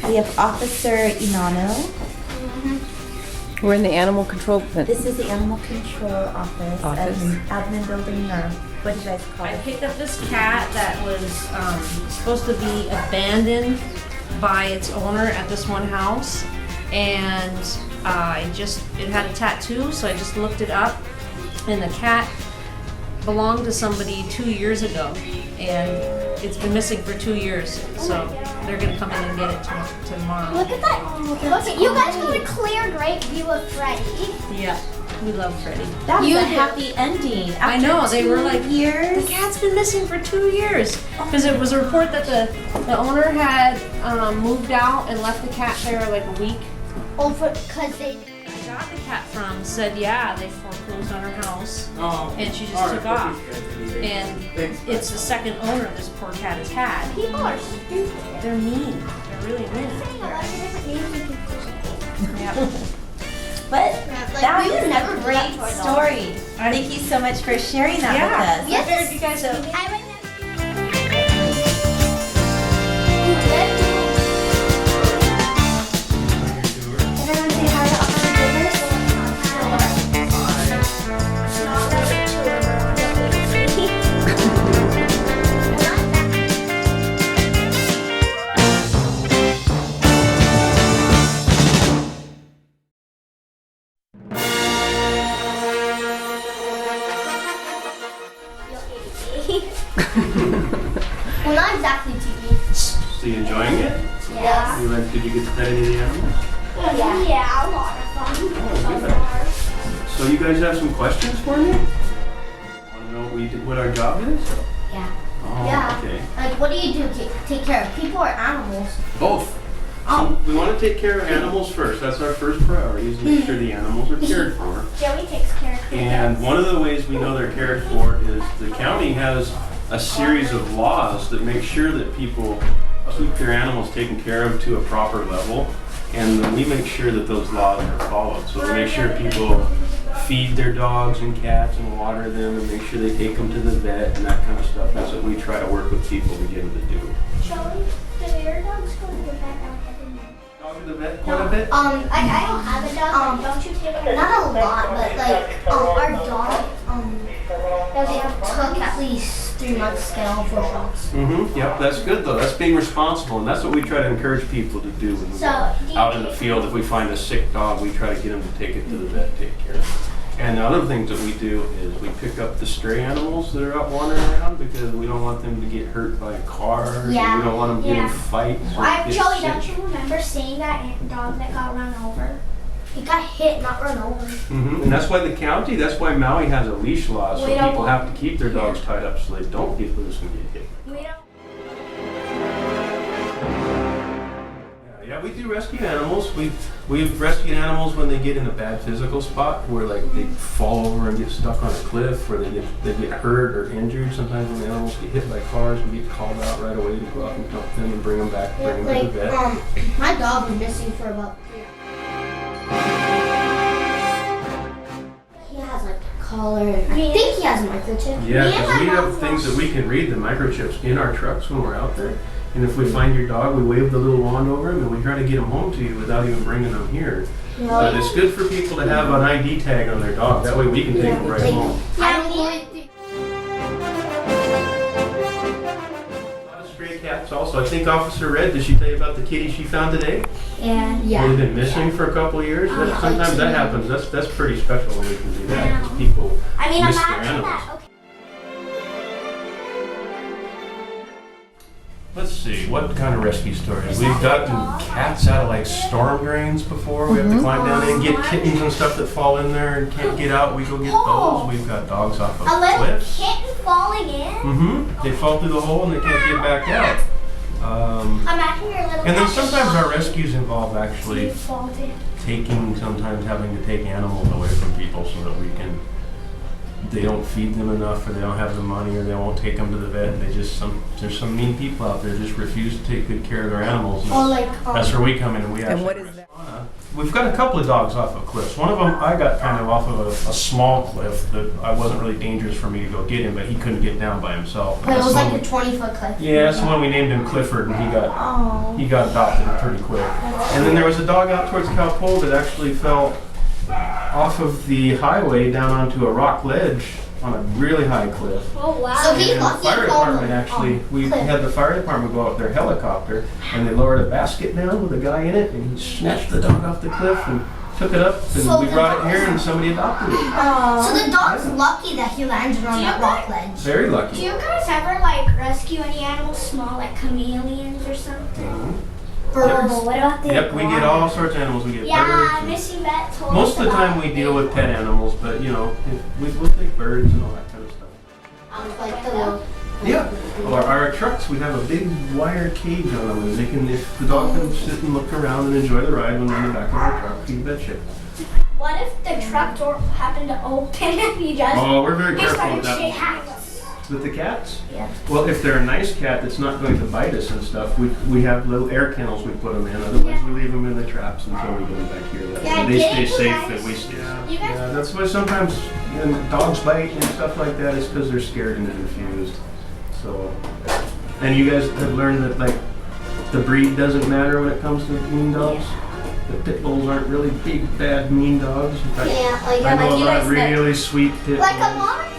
We have Officer Inano. We're in the animal control. This is the animal control office. Admin building, or what do you guys call it? I picked up this cat that was supposed to be abandoned by its owner at this one house, and it had a tattoo, so I just looked it up, and the cat belonged to somebody 2 years ago, and it's been missing for 2 years, so they're gonna come in and get it tomorrow. Look at that. Look, you guys got a clear, great view of Freddy. Yeah, we love Freddy. That was a happy ending. After I know, they were like, years. The cat's been missing for 2 years. Because it was a report that the owner had moved out and left the cat there like a week. Oh, because they... I got the cat from said, yeah, they foreclosed on her house. And she just took off. And it's the second owner this poor cat has had. People are stupid. They're mean. They're really mean. Yep. But that was a great story. Thank you so much for sharing that with us. Yes, you guys know. Everyone say hi to Officer Davis. Well, not exactly TV. So you enjoying it? Yeah. Did you get to pet any of the animals? Yeah, a lot of fun. So you guys have some questions for me? Want to know what our job is? Yeah. Oh, Yeah. okay. Like, what do you do? Take care of people or animals? Both. So we want to take care of animals first. That's our first priority, is make sure the animals are cared for. Joey takes care of people. And one of the ways we know they're cared for is the county has a series of laws that make sure that people keep their animals taken care of to a proper level. And then we make sure that those laws are followed. So we make sure people feed their dogs and cats and water them and make sure they take them to the vet and that kind of stuff. That's what we try to work with people to get them to do. Joey, do your dogs go to the vet every month? Dog to the vet quite a bit? I don't have a dog. Don't you take care? Not a lot, but like our dog took at least 3 months to get all 4 shots. Yep, that's good though. That's being responsible, and that's what we try to encourage people to do when we're out in the field. If we find a sick dog, we try to get them to take it to the vet, take care of it. And the other things that we do is we pick up the stray animals that are out wandering around because we don't want them to get hurt by cars. Yeah. We don't want them to get in fights. Or get Joey, sick. don't you remember seeing that dog that got run over? He got hit, not run over. And that's why that's why Maui has a leash law, so We don't people want- have to keep their dogs tied up so they don't get loose and get hit. We don't. Yeah, we do rescue animals. We've rescued animals when they get in a bad physical spot, where like they fall over and get stuck on a cliff, or they get hurt or injured. Sometimes when the animals get hit by cars, we get called out right away to go out and help them and bring them back, bring them to the vet. My dog was missing for about 3 hours. He has like a collar. I think he has a microchip. Yeah, because we have things that we can read the microchips in our trucks when we're out there. And if we find your dog, we wave the little wand over him and we try to get him home to you without even bringing them here. But it's good for people to have an ID tag on their dog. That way we can take them right home. A lot of stray cats also. I think Officer Red, did she tell you about the kitty she found today? Yeah. They've been missing for a couple of years. Sometimes that happens. That's pretty special when we can do that. Because people miss their animals. that. Okay. Let's see, what kind of rescue stories? We've gotten cats out of like storm drains before. We have to climb down in and get kittens and stuff that fall in there and can't get out. We go get those. We've got dogs off of A little cliffs. kitten falling in. They fall through the hole and they can't get back out. Imagine your little. And then sometimes our rescues involve actually Falling. sometimes having to take animals away from people so that they don't feed them enough, or they don't have the money, or they won't take them to the vet. And there's some mean people out there just refuse to take good care of their animals. And Or like. that's where we come in, and we actually. what is that? we've got a couple of dogs off of cliffs. One of them I got kind of off of a small cliff that I wasn't really dangerous for me to go get him, but he couldn't get down by himself. But it was like one, a 20-foot cliff. yeah, that's the one we named him Clifford, and he got adopted pretty quick. And then there was a dog out towards Calpole that actually fell off of the highway down onto a rock ledge on a really high cliff. Oh wow! So he's And the lucky. fire department actually, we cliff. had the fire department go out their helicopter, and they lowered a basket down with a guy in it, and he snatched the dog off the cliff and took it up, and So we the brought it dog- here, and somebody adopted it. So the dog's lucky that he landed on that rock ledge. Very Do lucky. you guys ever like rescue any animals small, like chameleons or something? Mhm. Birds. Oh, what about the Yep, we get all sorts of animals. We get Yeah, birds. and- Missy Vet told Most of the us time about we it. deal with pet animals, but you know, we'll take birds and all that kind of stuff. Like the little. Yeah. Well, our trucks, we have a big wire cage on them, and they can, if the dog can sit and look around and enjoy the ride when they're in the back of our truck, you betcha. What if the truck door happened to open and you just Oh, we're very he careful started with that. shaking? With the cats? Yeah. Well, if they're a nice cat that's not going to bite us and stuff, we have little air kennels we put them in. Otherwise, we leave them in the traps until we get them back here. That Yeah, way they stay didn't you safe guys- and we stay. You guys- Yeah, that's why sometimes dogs bite and stuff like that is because they're scared and confused. So, and you guys have learned that like the breed doesn't matter when it comes to mean dogs. The pit bulls aren't really big, bad, mean dogs. In fact, Yeah, like I know like a you lot guys of met- really sweet pit Like a bulls. lot of